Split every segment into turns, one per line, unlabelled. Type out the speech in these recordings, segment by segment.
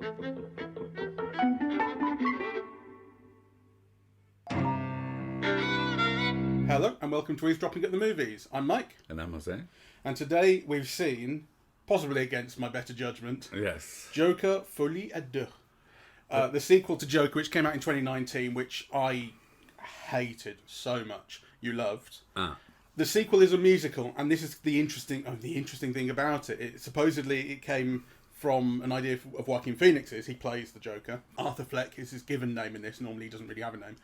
Hello and welcome to Eavesdropping at the Movies. I'm Mike.
And I'm José.
And today we've seen, possibly against my better judgment,
Yes.
Joker, Folie, Deux. The sequel to Joker, which came out in 2019, which I hated so much. You loved. The sequel is a musical, and this is the interesting thing about it. Supposedly it came from an idea of Joaquin Phoenix's. He plays the Joker. Arthur Fleck is his given name in this. Normally he doesn't really have a name.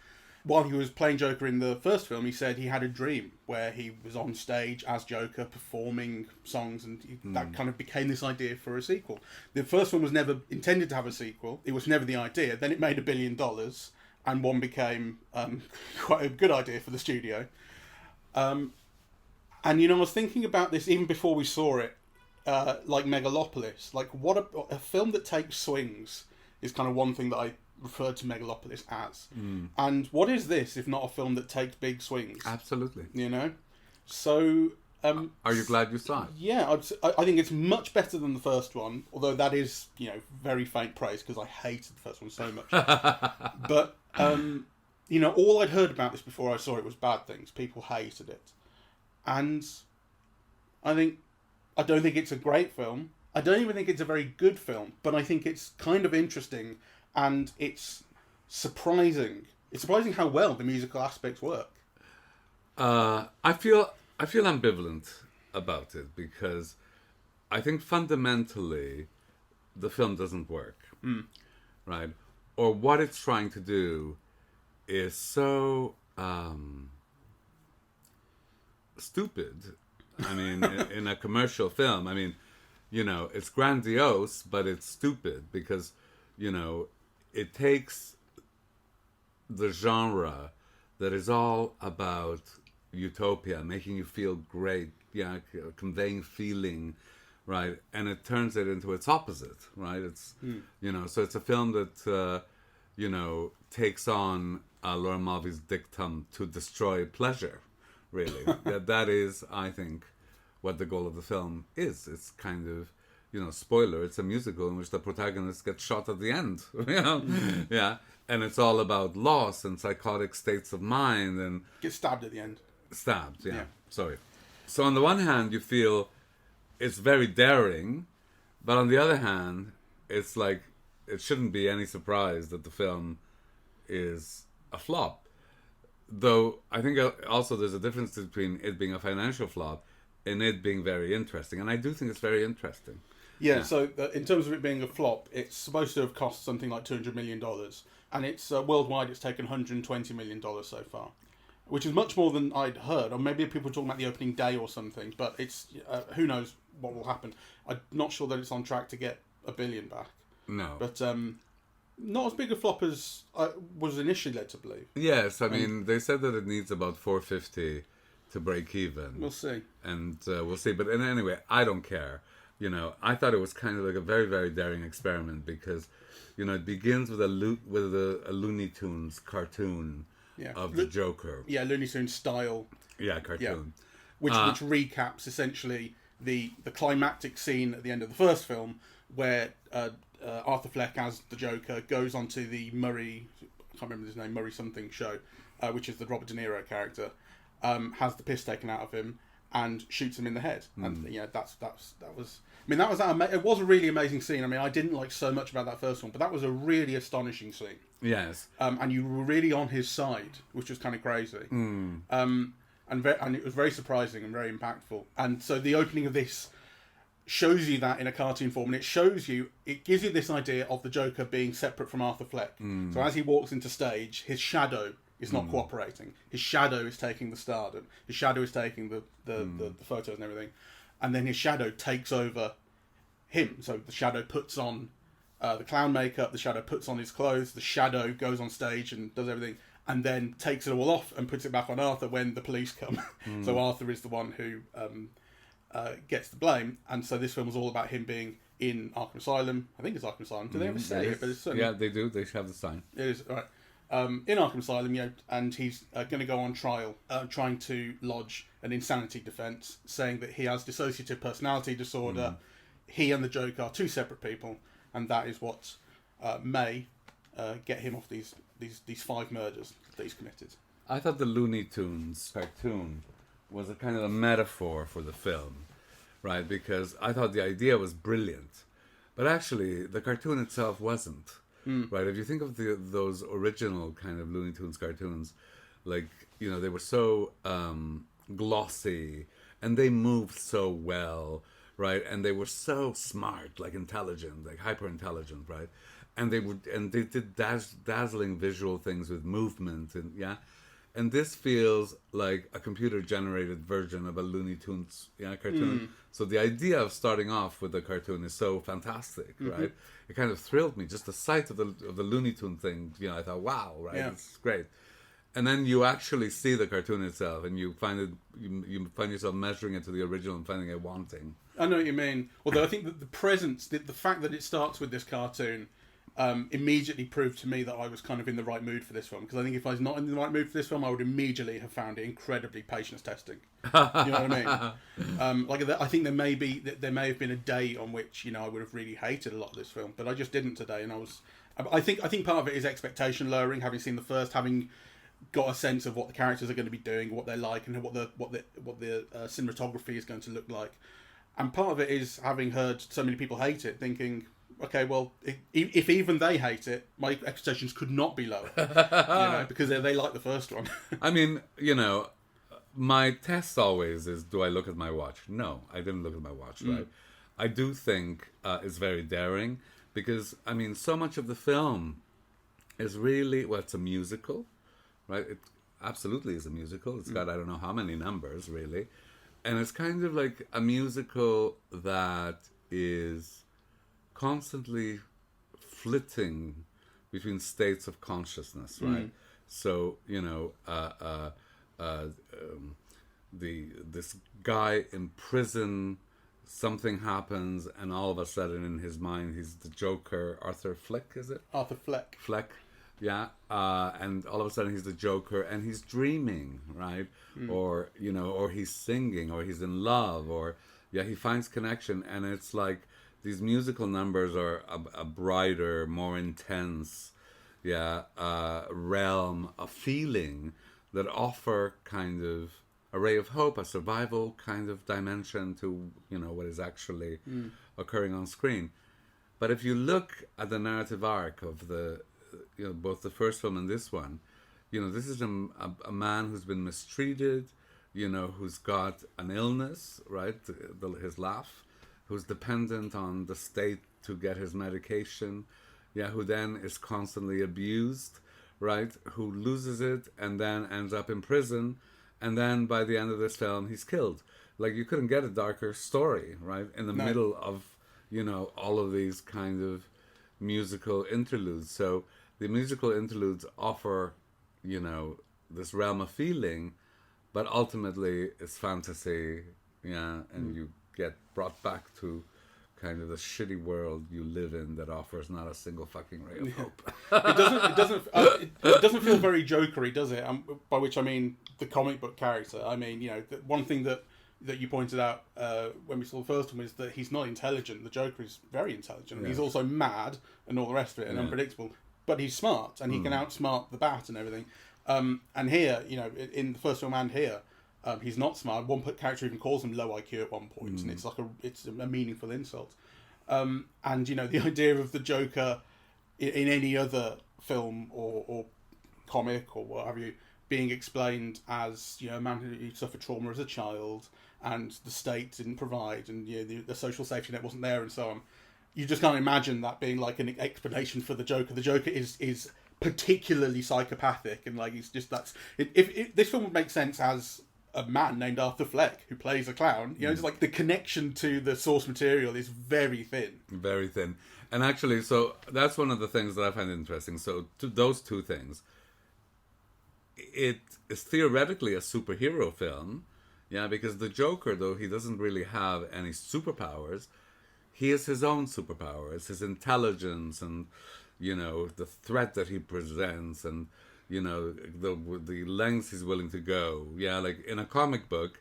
While he was playing Joker in the first film, he said he had a dream where he was on stage as Joker performing songs, and that kind of became this idea for a sequel. The first one was never intended to have a sequel. It was never the idea. Then it made $1 billion, and one became quite a good idea for the studio. And, you know, I was thinking about this even before we saw it, like Megalopolis. Like, what a film that takes swings is kind of one thing that I referred to Megalopolis as. And what is this if not a film that takes big swings?
Absolutely.
You know? So...
are you glad you saw it?
Yeah, I think it's much better than the first one, although that is, you know, very faint praise because I hated the first one so much. But, you know, all I'd heard about this before I saw it was bad things. People hated it. And I don't think it's a great film. I don't even think it's a very good film, but I think it's kind of interesting. And it's surprising. It's surprising how well the musical aspects work.
I feel ambivalent about it because I think fundamentally the film doesn't work, right? Or what it's trying to do is so stupid. I mean, in a commercial film, I mean, you know, it's grandiose, but it's stupid because, you know, it takes the genre that is all about utopia, making you feel great, yeah, conveying feeling, right? And it turns it into its opposite, right? It's, you know, so it's a film that, you know, takes on Laura Mulvey's dictum to destroy pleasure, really. that is, I think, what the goal of the film is. It's kind of, you know, spoiler, it's a musical in which the protagonist gets shot at the end, you know? Yeah. And it's all about loss and psychotic states of mind and...
Gets stabbed at the end.
Stabbed, yeah. Sorry. So on the one hand, you feel it's very daring, but on the other hand, it's like, it shouldn't be any surprise that the film is a flop. Though, I think also there's a difference between it being a financial flop and it being very interesting. And I do think it's very interesting.
Yeah, so in terms of it being a flop, it's supposed to have cost something like $200 million. And it's worldwide, it's taken $120 million so far. Which is much more than I'd heard. Or maybe people are talking about the opening day or something. But it's who knows what will happen. I'm not sure that it's on track to get $1 billion back.
No.
But not as big a flop as was initially led to believe.
Yes, I mean, they said that it needs about 450 to break even.
We'll see.
And we'll see. But anyway, I don't care. You know, I thought it was kind of like a very, very daring experiment because, you know, it begins with a Looney Tunes cartoon of the Joker.
Yeah, Looney Tunes style.
Yeah, cartoon.
Yeah. Which recaps essentially the climactic scene at the end of the first film where Arthur Fleck as the Joker goes onto the Murray, I can't remember his name, Murray something show, which is the Robert De Niro character, has the piss taken out of him and shoots him in the head. And yeah, that was. I mean, it was a really amazing scene. I mean, I didn't like so much about that first one, but that was a really astonishing scene.
Yes.
And you were really on his side, which was kind of crazy. And it was very surprising and very impactful. And so the opening of this shows you that in a cartoon form, and it gives you this idea of the Joker being separate from Arthur Fleck. So as he walks into stage, his shadow is not cooperating. His shadow is taking the stardom. His shadow is taking the photos and everything. And then his shadow takes over him. So the shadow puts on the clown makeup, the shadow puts on his clothes, the shadow goes on stage and does everything, and then takes it all off and puts it back on Arthur when the police come. So Arthur is the one who gets the blame. And so this film was all about him being in Arkham Asylum. I think it's Arkham Asylum. Do they ever say it? But it's certainly...
Yeah, they do. They have the sign.
It is, all right. In Arkham Asylum, yeah, and he's going to go on trial, trying to lodge an insanity defence, saying that he has dissociative personality disorder. He and the Joker are two separate people, and that is what may get him off these 5 murders that he's committed.
I thought the Looney Tunes cartoon was a kind of a metaphor for the film, right? Because I thought the idea was brilliant, but actually the cartoon itself wasn't. Right? If you think of those original kind of Looney Tunes cartoons, like, you know, they were so glossy and they moved so well, right? And they were so smart, like intelligent, like hyper intelligent, right? And they did dazzling visual things with movement, and and this feels like a computer generated version of a Looney Tunes cartoon. So the idea of starting off with a cartoon is so fantastic, right? It kind of thrilled me. Just the sight of the Looney Tune thing, you know, I thought, wow, right, it's great. And then you actually see the cartoon itself, and you find yourself measuring it to the original and finding it wanting.
I know what you mean. Although I think that the presence, the fact that it starts with this cartoon, immediately proved to me that I was kind of in the right mood for this film. Because I think if I was not in the right mood for this film, I would immediately have found it incredibly patience testing. You know what I mean? I think there may have been a day on which, you know, I would have really hated a lot of this film, but I just didn't today. And I think part of it is expectation lowering, having seen the first, having got a sense of what the characters are going to be doing, what they're like, and what the cinematography is going to look like. And part of it is having heard so many people hate it, thinking, okay, well, if even they hate it, my expectations could not be lower, you know, because they like the first one.
I mean, you know, my test always is, do I look at my watch? No, I didn't look at my watch, right? I do think it's very daring, because, I mean, so much of the film is really, well, it's a musical, right? It absolutely is a musical. It's got I don't know how many numbers, really. And it's kind of like a musical that is constantly flitting between states of consciousness, right? So, you know, this guy in prison, something happens, and all of a sudden in his mind he's the Joker. Arthur Fleck, is it?
Arthur Fleck.
Fleck, yeah. And all of a sudden he's the Joker, and he's dreaming, right? Or, you know, or he's singing, or he's in love, or he finds connection, and it's like these musical numbers are a brighter, more intense, realm, a feeling that offer kind of a ray of hope, a survival kind of dimension to, you know, what is actually occurring on screen. But if you look at the narrative arc of the, you know, both the first film and this one, you know, this is a man who's been mistreated, you know, who's got an illness, right, his laugh, who's dependent on the state to get his medication, who then is constantly abused, right, who loses it and then ends up in prison, and then by the end of this film he's killed. Like, you couldn't get a darker story, right, in the middle of, you know, all of these kind of musical interludes. So the musical interludes offer, you know, this realm of feeling, but ultimately it's fantasy, and you get brought back to kind of the shitty world you live in that offers not a single fucking ray of hope.
It doesn't feel very jokery, does it? By which I mean the comic book character. I mean, you know, one thing that you pointed out when we saw the first one is that he's not intelligent. The Joker is very intelligent. Yeah. He's also mad and all the rest of it, and unpredictable. But he's smart, and he can outsmart the Bat and everything. And here, you know, in the first film and here, he's not smart. One character even calls him low IQ at one point, and it's like a meaningful insult. And you know, the idea of the Joker in any other film or comic or what have you being explained as, you know, a man who suffered trauma as a child, and the state didn't provide, and, you know, the social safety net wasn't there, and so on. You just can't imagine that being like an explanation for the Joker. The Joker is particularly psychopathic, and like he's just if this film would make sense as a man named Arthur Fleck who plays a clown, you know, it's like the connection to the source material is very thin.
Very thin. And actually, so that's one of the things that I find interesting. So those two things. It is theoretically a superhero film, because the Joker, though he doesn't really have any superpowers, he is his own superpower. It's his intelligence and, you know, the threat that he presents and, you know, the lengths he's willing to go. Yeah, like in a comic book,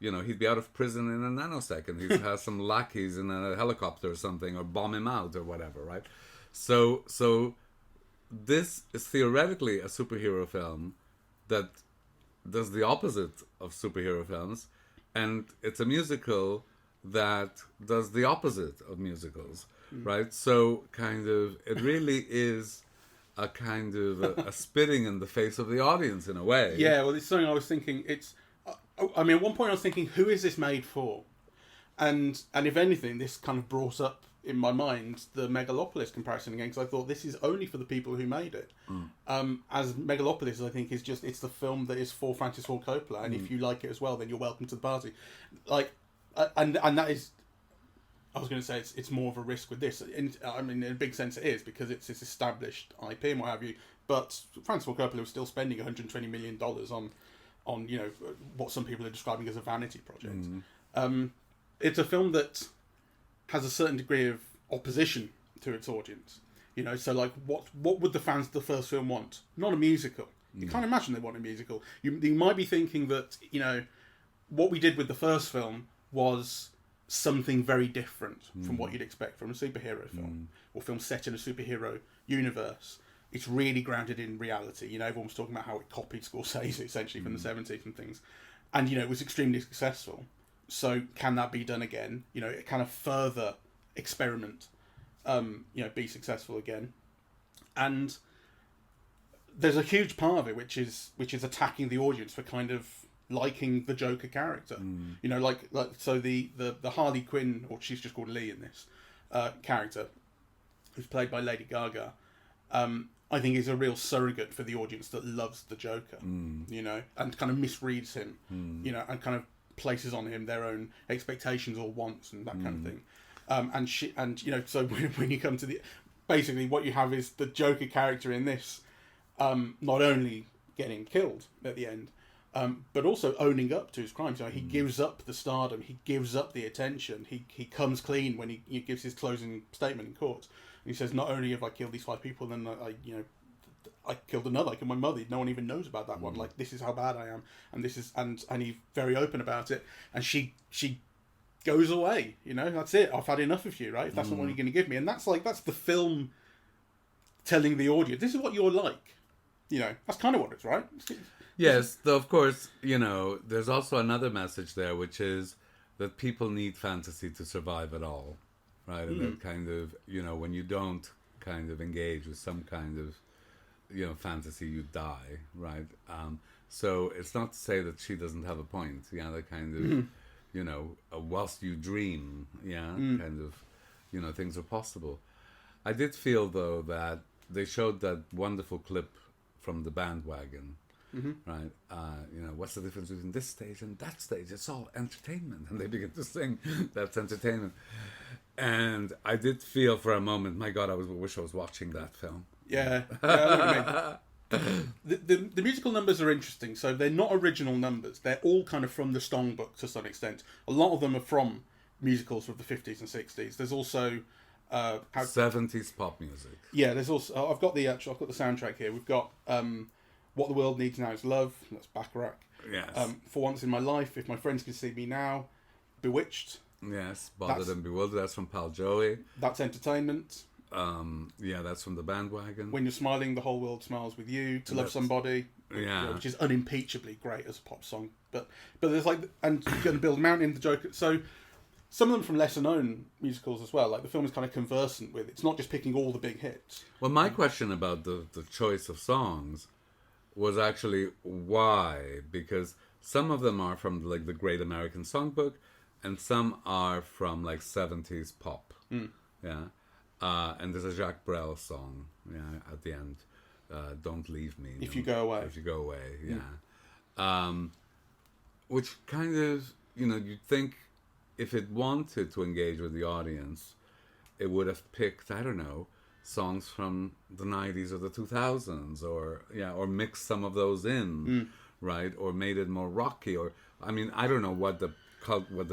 you know, he'd be out of prison in a nanosecond. He'd have some lackeys in a helicopter or something, or bomb him out or whatever, right? So this is theoretically a superhero film that does the opposite of superhero films, and it's a musical that does the opposite of musicals, right? So kind of, it really is a kind of a spitting in the face of the audience in a way.
Yeah, well, it's something I was thinking. I mean, at one point I was thinking, who is this made for? And if anything, this kind of brought up in my mind the Megalopolis comparison again, because I thought this is only for the people who made it. As Megalopolis, I think, is just, it's the film that is for Francis Ford Coppola, and if you like it as well, then you're welcome to the party. Like, and that is, I was going to say it's more of a risk with this. I mean, in a big sense it is, because it's this established IP and what have you. But Francis Ford Coppola was still spending $120 million on what some people are describing as a vanity project. It's a film that has a certain degree of opposition to its audience. So like, what would the fans of the first film want? Not a musical. You can't imagine they want a musical. You might be thinking that, what we did with the first film was something very different from what you'd expect from a superhero film, or film set in a superhero universe. It's really grounded in reality. Everyone was talking about how it copied Scorsese essentially from the 70s and things, and it was extremely successful. So can that be done again? It kind of further experiment, be successful again. And there's a huge part of it which is attacking the audience for kind of liking the Joker character. So the Harley Quinn, or she's just called Lee in this character, who's played by Lady Gaga, I think is a real surrogate for the audience that loves the Joker, and kind of misreads him, and kind of places on him their own expectations or wants and that kind of thing. So when you come to basically what you have is the Joker character in this, not only getting killed at the end, but also owning up to his crimes. He gives up the stardom, he gives up the attention, he comes clean when he gives his closing statement in court. And he says, not only have I killed these 5 people, then I killed another. I killed my mother. No one even knows about that one. Like, this is how bad I am, and this is and he's very open about it. And she goes away. That's it. I've had enough of you. Right? If that's the one you're going to give me, and that's the film telling the audience, this is what you're like. That's kind of what it's, right?
Yes, though of course, there's also another message there, which is that people need fantasy to survive at all, right? And that kind of, when you don't kind of engage with some kind of, fantasy, you die, right? So it's not to say that she doesn't have a point, that kind of, whilst you dream, kind of, things are possible. I did feel, though, that they showed that wonderful clip from The Bandwagon, right? What's the difference between this stage and that stage? It's all entertainment. And they begin to sing, that's entertainment. And I did feel for a moment, my God, I wish I was watching that film.
Yeah, I know what you mean. The musical numbers are interesting. So they're not original numbers. They're all kind of from the songbook to some extent. A lot of them are from musicals of the 50s and 60s. There's also
70s pop music.
Yeah, there's also I've got the soundtrack here. We've got What the World Needs Now Is Love. That's Bacharach.
Yes.
For Once in My Life, If My Friends Could See Me Now, Bewitched.
Yes, Bothered and Bewildered. That's from Pal Joey.
That's Entertainment.
That's from The Bandwagon.
When You're Smiling, The Whole World Smiles With You. To Love Somebody.
Yeah.
Which is unimpeachably great as a pop song. But there's and Gonna Build a Mountain, The Joker. So some of them from lesser known musicals as well. Like, the film is kind of conversant with. It's not just picking all the big hits.
Well, my question about the choice of songs was actually why, because some of them are from the Great American Songbook, and some are from 70s pop. And there's a Jacques Brel song at the end, Don't Leave Me.
If You Go Away.
If You Go Away, which kind of, you'd think if it wanted to engage with the audience, it would have picked, I don't know, songs from the 90s or the 2000s, or mixed some of those in, right? Or made it more rocky, or, I mean, I don't know what the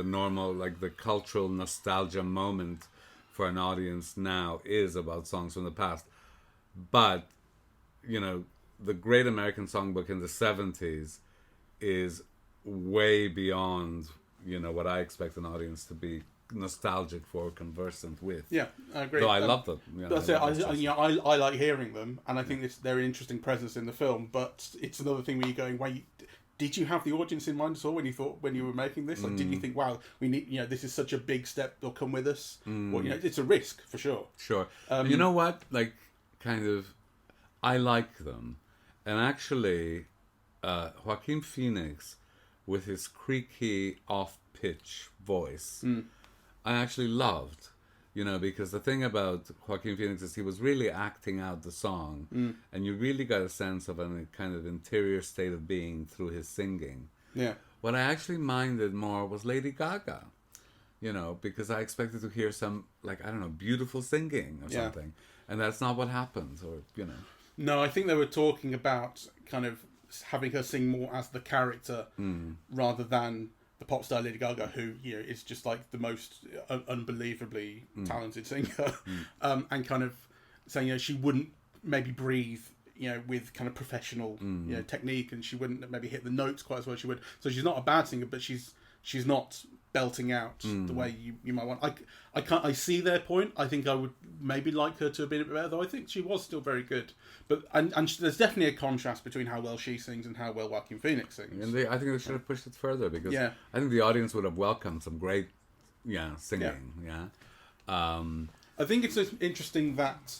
normal, the cultural nostalgia moment for an audience now is about songs from the past. But, the Great American Songbook in the 70s is way beyond, what I expect an audience to be nostalgic for, conversant with.
Yeah, I agree.
Though I love them. You know,
That's it. I like hearing them, and I think they're an interesting presence in the film. But it's another thing where you're going, wait, did you have the audience in mind at all when you were making this? Like, did you think, wow, we need, this is such a big step, they'll come with us? Or, it's a risk for sure.
Sure. You know what? Like, kind of, I like them. And actually, Joaquin Phoenix, with his creaky, off-pitch voice, I actually loved. Because the thing about Joaquin Phoenix is he was really acting out the song, and you really got a sense of a kind of interior state of being through his singing.
Yeah.
What I actually minded more was Lady Gaga, because I expected to hear some, beautiful singing or something, and that's not what happens,
No, I think they were talking about kind of having her sing more as the character rather than the pop star Lady Gaga, who is just like the most unbelievably talented singer, and kind of saying she wouldn't maybe breathe with kind of professional technique, and she wouldn't maybe hit the notes quite as well as she would. So she's not a bad singer, but she's not belting out the way you might want. I see their point. I think I would maybe like her to have been a bit better, though I think she was still very good. But and there's definitely a contrast between how well she sings and how well Joaquin Phoenix sings.
And I think they should have pushed it further, because I think the audience would have welcomed some great singing.
I think it's interesting that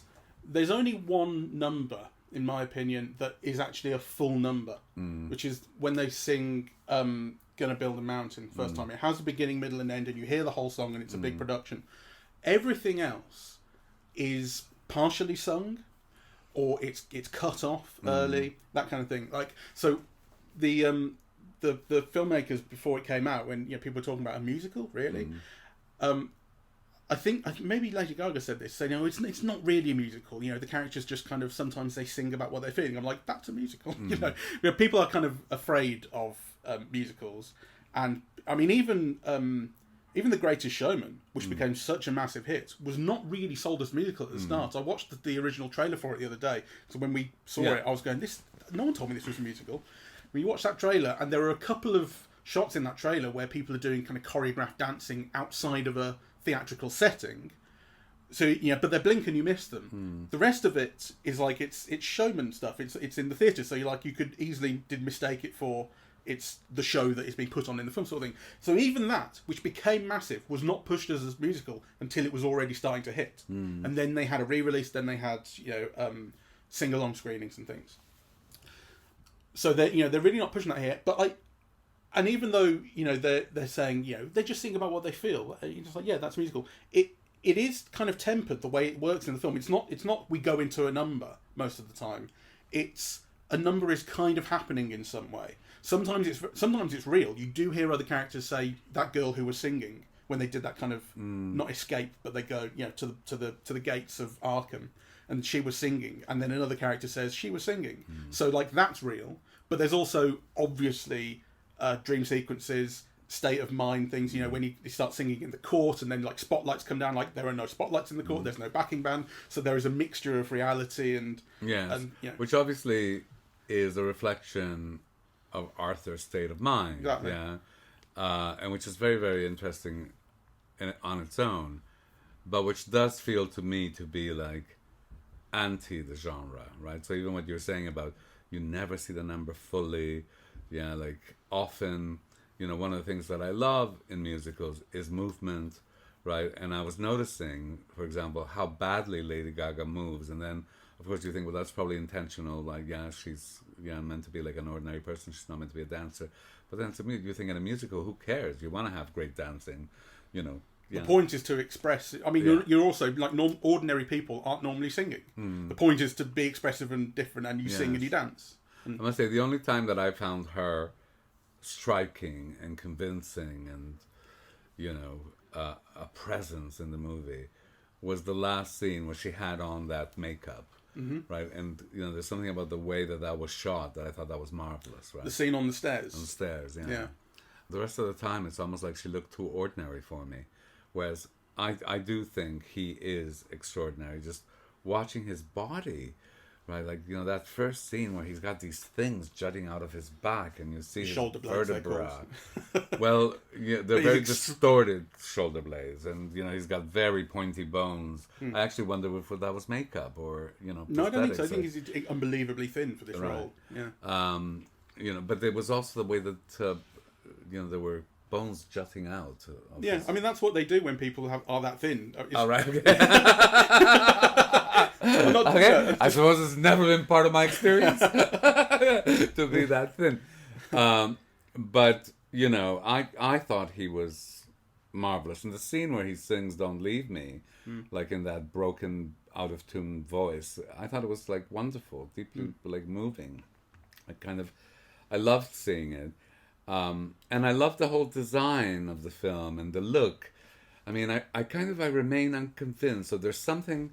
there's only one number, in my opinion, that is actually a full number, which is when they sing Gonna Build a Mountain first time. It has a beginning, middle, and end, and you hear the whole song, and it's a big production. Everything else is partially sung, or it's cut off early, that kind of thing. Like, so the filmmakers, before it came out, when people were talking about a musical, really, I think maybe Lady Gaga said this, saying, it's not really a musical. The characters just kind of, sometimes they sing about what they're feeling. I'm like, that's a musical. People are kind of afraid of musicals, and I mean, even The Greatest Showman, which became such a massive hit, was not really sold as a musical at the start. I watched the original trailer for it the other day, so when we saw it, I was going, no one told me this was a musical. When you watch that trailer, and there are a couple of shots in that trailer where people are doing kind of choreographed dancing outside of a theatrical setting. So but they blink and you miss them. The rest of it is like it's showman stuff. It's in the theatre, so you could easily mistake it for it's the show that is being put on in the film, sort of thing. So even that, which became massive, was not pushed as a musical until it was already starting to hit. And then they had a re-release. Then they had sing-along screenings and things. So they're really not pushing that here. But and even though they're saying they just sing about what they feel, you're just like, that's musical. It is kind of tempered the way it works in the film. It's not we go into a number most of the time. It's a number is kind of happening in some way. Sometimes it's real. You do hear other characters say that girl who was singing when they did that kind of not escape, but they go to the gates of Arkham, and she was singing, and then another character says she was singing. So like that's real. But there's also obviously dream sequences, state of mind things. When he starts singing in the court, and then like spotlights come down. Like there are no spotlights in the court. There's no backing band, so there is a mixture of reality and
which obviously is a reflection of Arthur's state of mind.
Exactly.
And which is very, very interesting on its own, but which does feel to me to be like anti the genre, right? So even what you're saying about you never see the number fully, like often, one of the things that I love in musicals is movement, right? And I was noticing, for example, how badly Lady Gaga moves, and then of course you think, well, that's probably intentional, like she's meant to be like an ordinary person, she's not meant to be a dancer. But then to me, you think in a musical, who cares? You want to have great dancing,
The point is to express. I mean, you're also like ordinary people aren't normally singing. The point is to be expressive and different, and you sing and you dance.
I must say, the only time that I found her striking and convincing and a presence in the movie was the last scene where she had on that makeup. Right, and there's something about the way that was shot that I thought that was marvelous. Right,
the scene on the stairs.
On the stairs, yeah. The rest of the time, it's almost like she looked too ordinary for me. Whereas I do think he is extraordinary. Just watching his body, right? Like, you know, that first scene where he's got these things jutting out of his back, and you see his
shoulder blades,
vertebra. Well, yeah, they're very distorted shoulder blades, and you know, he's got very pointy bones. I actually wonder if that was makeup or, you know,
no, I don't think so. I think he's unbelievably thin for this role. Yeah.
You know, but there was also the way that you know, there were bones jutting out.
Yeah, I mean, that's what they do when people are that thin.
All right. Okay. Okay. I suppose it's never been part of my experience to be that thin. But, you know, I thought he was marvelous. And the scene where he sings "Don't Leave Me," like in that broken, out of tune voice, I thought it was like wonderful, deeply like moving. I loved seeing it. And I love the whole design of the film and the look. I mean, I remain unconvinced. So there's something,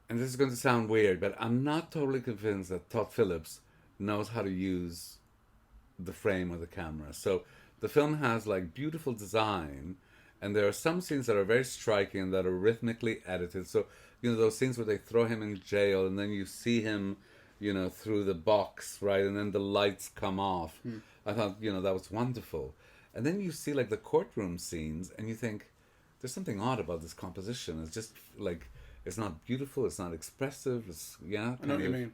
and this is going to sound weird, but I'm not totally convinced that Todd Phillips knows how to use the frame of the camera. So the film has like beautiful design, and there are some scenes that are very striking that are rhythmically edited. So, you know, those scenes where they throw him in jail and then you see him, you know, through the box, right? And then the lights come off. I thought, you know, that was wonderful. And then you see like the courtroom scenes and you think, there's something odd about this composition. It's just like, it's not beautiful, it's not expressive, it's, yeah.
I know what you mean.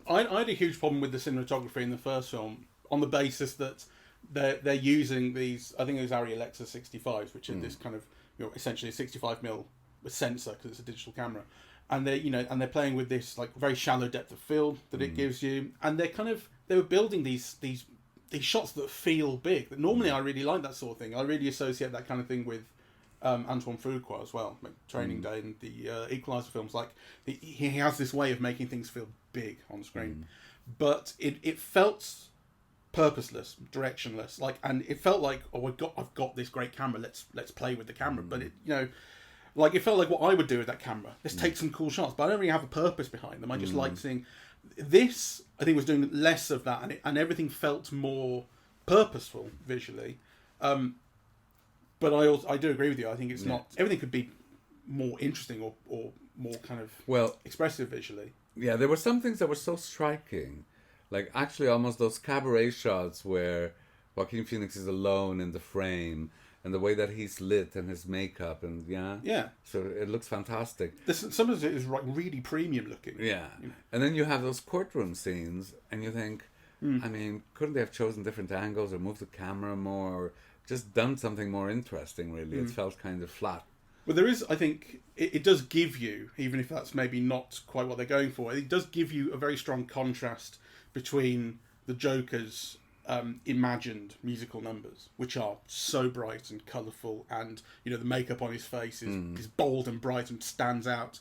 I had a huge problem with the cinematography in the first film on the basis that they're using these, I think it was Arri Alexa 65s, which are this kind of, you know, essentially a 65mm sensor because it's a digital camera. And they're playing with this like very shallow depth of field that it gives you, and they were building these shots that feel big. That normally I really like that sort of thing. I really associate that kind of thing with Antoine Fuqua as well, like Training Day and the Equalizer films. Like he has this way of making things feel big on screen, but it felt purposeless, directionless. Like, and it felt like, oh, I've got this great camera. Let's play with the camera. But it, you know. Like, it felt like what I would do with that camera. Let's take some cool shots, but I don't really have a purpose behind them. I just like seeing... This, I think, was doing less of that, and everything felt more purposeful visually. But I do agree with you. I think it's not... Everything could be more interesting or more kind of expressive visually.
Yeah, there were some things that were so striking. Like, actually, almost those cabaret shots where Joaquin Phoenix is alone in the frame... And the way that he's lit and his makeup and so it looks fantastic.
Some of it is really premium looking.
Yeah, you know? And then you have those courtroom scenes, and you think, I mean, couldn't they have chosen different angles or moved the camera more, or just done something more interesting? Really, it felt kind of flat.
Well, there is, I think, it does give you, even if that's maybe not quite what they're going for, it does give you a very strong contrast between the Joker's imagined musical numbers, which are so bright and colourful, and you know the makeup on his face is bold and bright and stands out.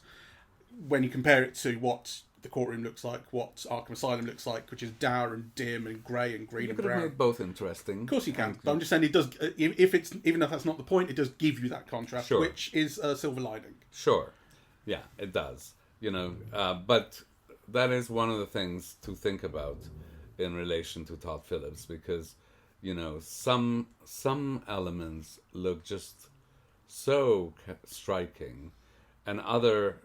When you compare it to what the courtroom looks like, what Arkham Asylum looks like, which is dour and dim and grey and green and brown. You could have
made both interesting.
Of course you can. But I'm just saying it does. Even if that's not the point, it does give you that contrast, which is a silver lining.
Sure, yeah, it does. You know, but that is one of the things to think about in relation to Todd Phillips, because, you know, some elements look just so striking, and other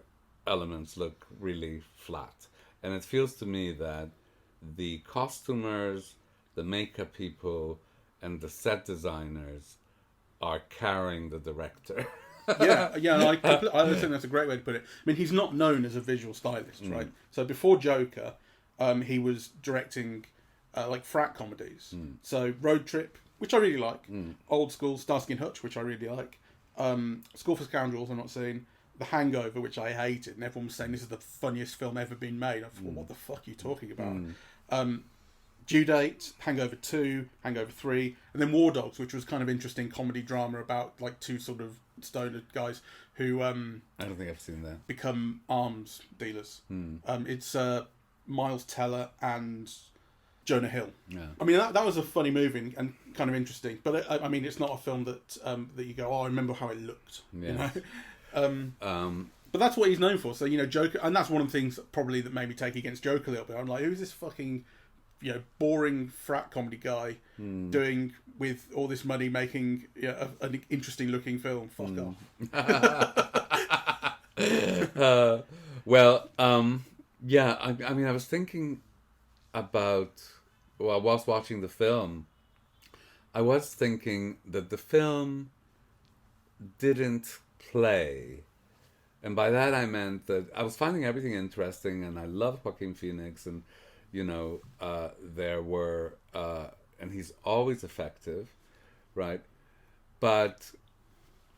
elements look really flat. And it feels to me that the costumers, the makeup people, and the set designers are carrying the director.
I think that's a great way to put it. I mean, he's not known as a visual stylist, right? So before Joker, he was directing like frat comedies. So Road Trip, which I really like. Old School, Starsky and Hutch, which I really like. School for Scoundrels, I'm not seeing. The Hangover, which I hated, and everyone was saying this is the funniest film ever been made. I thought, what the fuck are you talking about? Due Date, Hangover 2, Hangover 3, and then War Dogs, which was kind of interesting comedy drama about like two sort of stoner guys who
I don't think I've seen that.
Become arms dealers. It's Miles Teller and Jonah Hill. Yeah. I mean, that was a funny movie and kind of interesting, but I mean, it's not a film that that you go, oh, I remember how it looked. Yeah. You know? But that's what he's known for. So, you know, Joker, and that's one of the things probably that made me take against Joker a little bit. I'm like, who's this fucking, you know, boring frat comedy guy doing with all this money making an interesting looking film? Fuck off.
Well, Yeah, I mean, I was thinking about, well, I was watching the film, I was thinking that the film didn't play. And by that I meant that I was finding everything interesting, and I love Joaquin Phoenix, and, there were, and he's always effective, right? But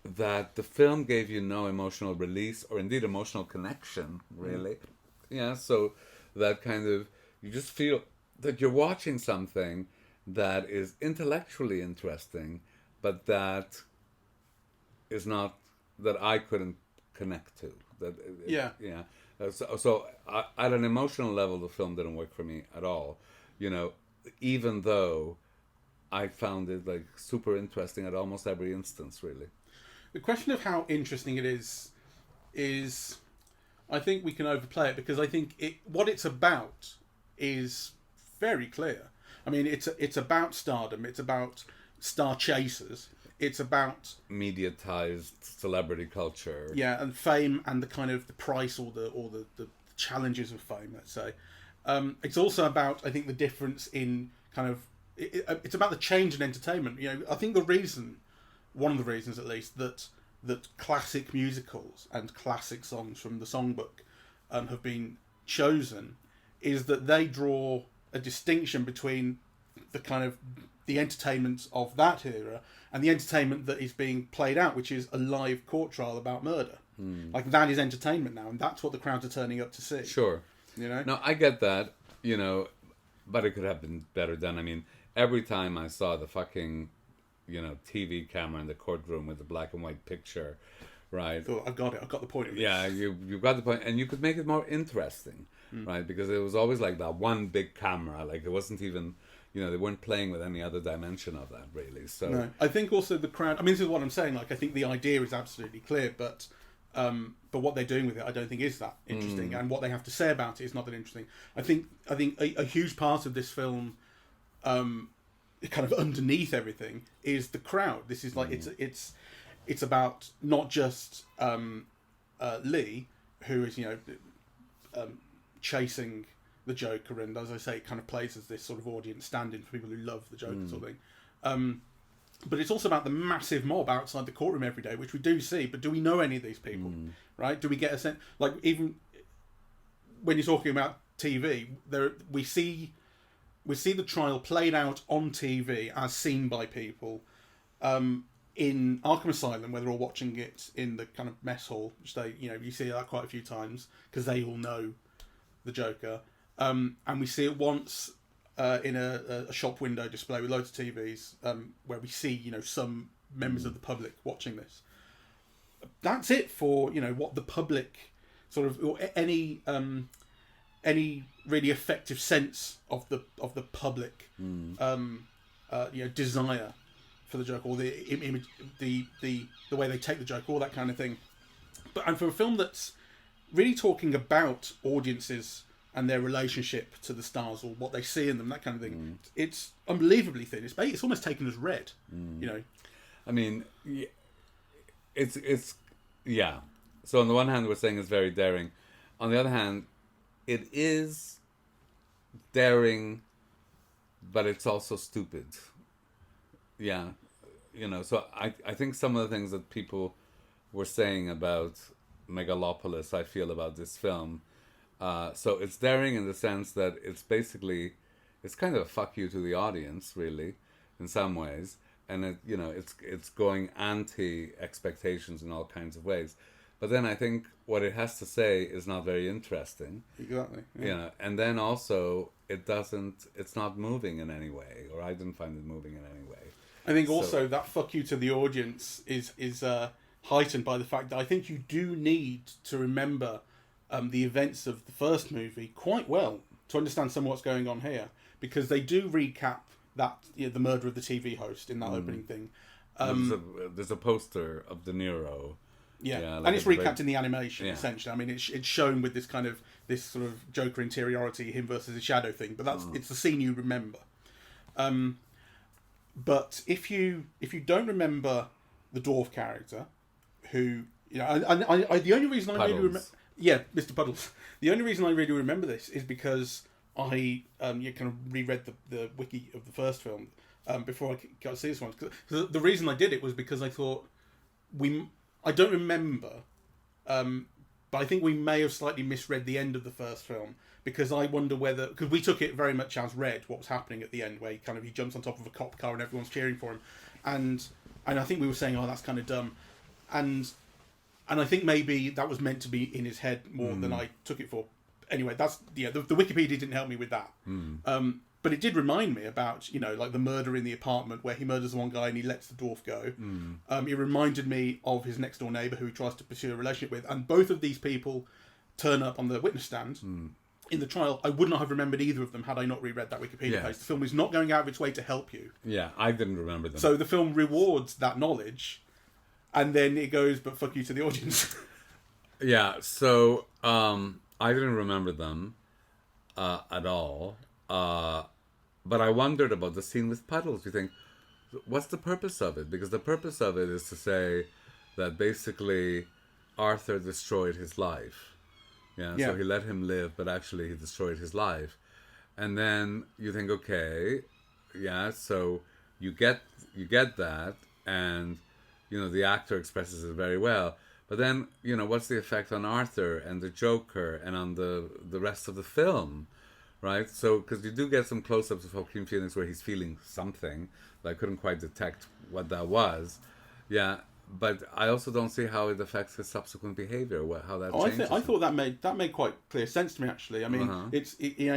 that the film gave you no emotional release, or indeed emotional connection, really. Yeah, so that kind of, you just feel that you're watching something that is intellectually interesting, but that is not, that I couldn't connect to.
Yeah.
Yeah. So at an emotional level, the film didn't work for me at all. Even though I found it like super interesting at almost every instance, really.
The question of how interesting it is, I think we can overplay it, because I think what it's about is very clear. I mean, it's about stardom. It's about star chasers. It's about
mediatized celebrity culture.
Yeah, and fame, and the kind of the price, or the challenges of fame. Let's say. It's also about, I think, the difference in kind of. It's about the change in entertainment. I think one of the reasons at least, that classic musicals and classic songs from the songbook have been chosen, is that they draw a distinction between the kind of the entertainment of that era and the entertainment that is being played out, which is a live court trial about murder. Like, that is entertainment now, and that's what the crowds are turning up to see.
Sure. No, I get that, but it could have been better done. I mean, every time I saw the fucking, TV camera in the courtroom with the black and white picture, right?
Oh, I've got it. I've got the point of it.
Yeah, you've got the point, and you could make it more interesting, right? Because it was always like that one big camera. Like, it wasn't even, they weren't playing with any other dimension of that, really. So
no, I think also the crowd. I mean, this is what I'm saying. Like, I think the idea is absolutely clear, but what they're doing with it, I don't think is that interesting, and what they have to say about it is not that interesting. I think a huge part of this film, kind of underneath everything, is the crowd. This is like it's about not just Lee, who is chasing the Joker, and as I say, it kind of plays as this sort of audience stand-in for people who love the Joker sort of thing. But it's also about the massive mob outside the courtroom every day, which we do see. But do we know any of these people? Right? Do we get a sense? Like, even when you're talking about TV, we see the trial played out on TV as seen by people in Arkham Asylum, where they're all watching it in the kind of mess hall, which you see that quite a few times because they all know the Joker. And we see it once in a shop window display with loads of TVs, where we see some members of the public watching this. That's it for what the public sort of, or any really effective sense of the public desire for the Joker, or the image, the way they take the Joker, all that kind of thing. And for a film that's really talking about audiences and their relationship to the stars, or what they see in them, that kind of thing, it's unbelievably thin. It's almost taken as read.
I mean, it's yeah. So on the one hand, we're saying it's very daring. On the other hand, it is daring, but it's also stupid. Yeah, so I think some of the things that people were saying about Megalopolis, I feel about this film. So it's daring in the sense that it's kind of a fuck you to the audience, really, in some ways. And it's going anti expectations in all kinds of ways. But then I think what it has to say is not very interesting.
Exactly. Yeah.
And then also it's not moving in any way, or I didn't find it moving in any way.
I think also that fuck you to the audience is heightened by the fact that I think you do need to remember the events of the first movie quite well to understand some of what's going on here, because they do recap that the murder of the TV host in that opening thing.
There's a poster of De Niro.
Yeah, like, and it's recapped in the animation, essentially. I mean, it's shown with this sort of Joker interiority, him versus his shadow thing. But it's the scene you remember. But if you don't remember the dwarf character, who the only reason I really remember Yeah, Mr. Puddles. The only reason I really remember this is because I kind of reread the wiki of the first film before I got to see this one. The reason I did it was because I thought I don't remember, but I think we may have slightly misread the end of the first film, because I wonder whether, because we took it very much as read what was happening at the end, where he jumps on top of a cop car and everyone's cheering for him, and I think we were saying, oh, that's kind of dumb, and I think maybe that was meant to be in his head more than I took it for. Anyway, that's the Wikipedia didn't help me with that. But it did remind me about, like the murder in the apartment where he murders one guy and he lets the dwarf go. It reminded me of his next door neighbour who he tries to pursue a relationship with, and both of these people turn up on the witness stand in the trial. I would not have remembered either of them had I not reread that Wikipedia page. The film is not going out of its way to help you.
Yeah, I didn't remember them.
So the film rewards that knowledge, and then it goes, but fuck you to the audience.
Yeah, so I didn't remember them at all. But I wondered about the scene with Puddles. You think, what's the purpose of it? Because the purpose of it is to say that basically Arthur destroyed his life. Yeah. So he let him live, but actually he destroyed his life. And then you think, okay, yeah, so you get that, and the actor expresses it very well. But then, what's the effect on Arthur and the Joker and on the rest of the film? Right, so because you do get some close-ups of Joaquin Phoenix where he's feeling something, but I couldn't quite detect what that was. Yeah, but I also don't see how it affects his subsequent behavior. How that changes.
I thought that made quite clear sense to me, actually. I mean,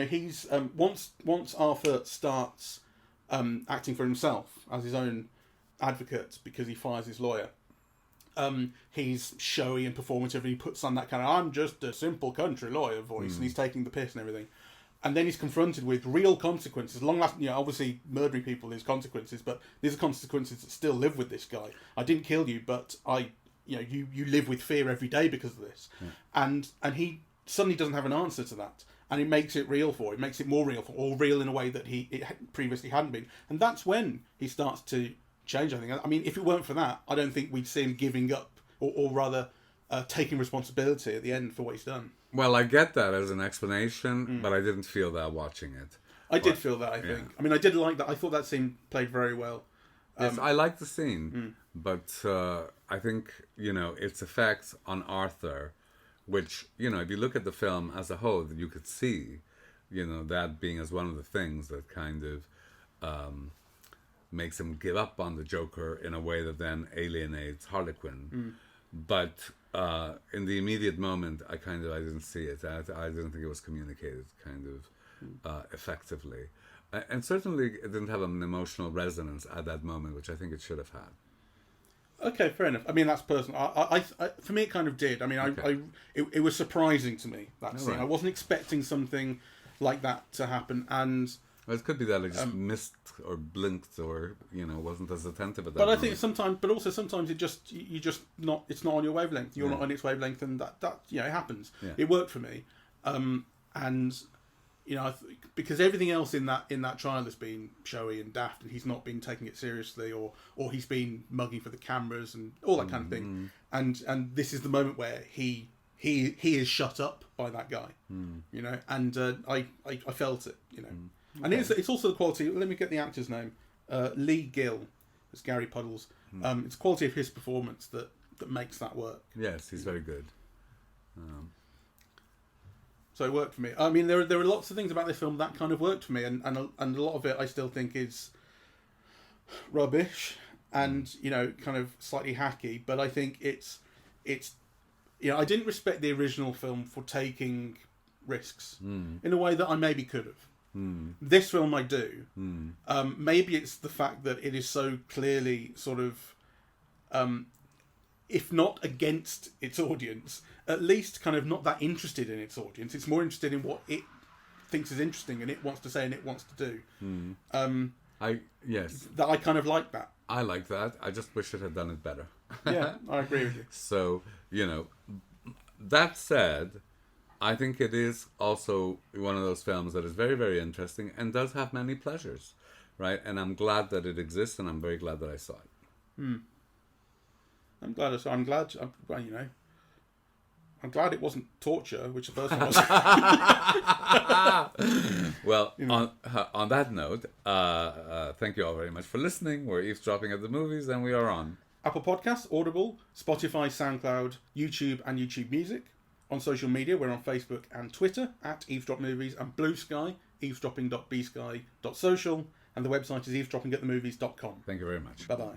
he's once Arthur starts acting for himself as his own advocate because he fires his lawyer. He's showy and performative, and he puts on that kind of "I'm just a simple country lawyer" voice, and he's taking the piss and everything. And then he's confronted with real consequences. Long-lasting, obviously murdering people is consequences, but these are consequences that still live with this guy. I didn't kill you, but you live with fear every day because of this. Yeah. And he suddenly doesn't have an answer to that, and it makes it real for him. It makes it more real or real in a way that it previously hadn't been. And that's when he starts to change. I think. I mean, if it weren't for that, I don't think we'd see him giving up, or rather, taking responsibility at the end for what he's done.
Well, I get that as an explanation, but I didn't feel that watching it.
I did feel that, I think. I mean, I did like that. I thought that scene played very well.
Yes, I like the scene, but I think, its effects on Arthur, which, if you look at the film as a whole, you could see, that being as one of the things that kind of makes him give up on the Joker in a way that then alienates Harlequin. But in the immediate moment, I didn't see it. I didn't think it was communicated effectively, and certainly it didn't have an emotional resonance at that moment, which I think it should have had.
Okay, fair enough. I mean, that's personal. I for me, it kind of did. I mean, it was surprising to me, that scene. Right. I wasn't expecting something like that to happen, and.
Well, it could be that I just missed or blinked or wasn't as attentive at that.
But I think sometimes it's not on your wavelength. You're not on its wavelength, and that it happens. Yeah. It worked for me, and because everything else in that trial has been showy and daft, and he's not been taking it seriously, or he's been mugging for the cameras and all that kind of thing. And this is the moment where he is shut up by that guy, and I felt it, And it's also the quality. Let me get the actor's name. Lee Gill as Gary Puddles. It's the quality of his performance that makes that work.
Yes, he's very good.
So it worked for me. I mean, there are lots of things about this film that kind of worked for me, and a lot of it I still think is rubbish and kind of slightly hacky. But I think it's I didn't respect the original film for taking risks in a way that I maybe could have. This film I do. Maybe it's the fact that it is so clearly sort of, if not against its audience, at least kind of not that interested in its audience. It's more interested in what it thinks is interesting and it wants to say and it wants to do. That I kind of like that.
I like that. I just wish it had done it better.
Yeah, I agree with you.
So, that said, I think it is also one of those films that is very, very interesting and does have many pleasures, right? And I'm glad that it exists, and I'm very glad that I saw it.
I'm glad. I'm glad it wasn't torture, which the first one was.
Well, on that note, thank you all very much for listening. We're eavesdropping at the movies, and we are on
Apple Podcasts, Audible, Spotify, SoundCloud, YouTube, and YouTube Music. On social media, we're on Facebook and Twitter at Eavesdrop Movies, and Blue Sky, eavesdropping.bsky.social, and the website is eavesdroppingatthemovies.com.
Thank you very much.
Bye-bye.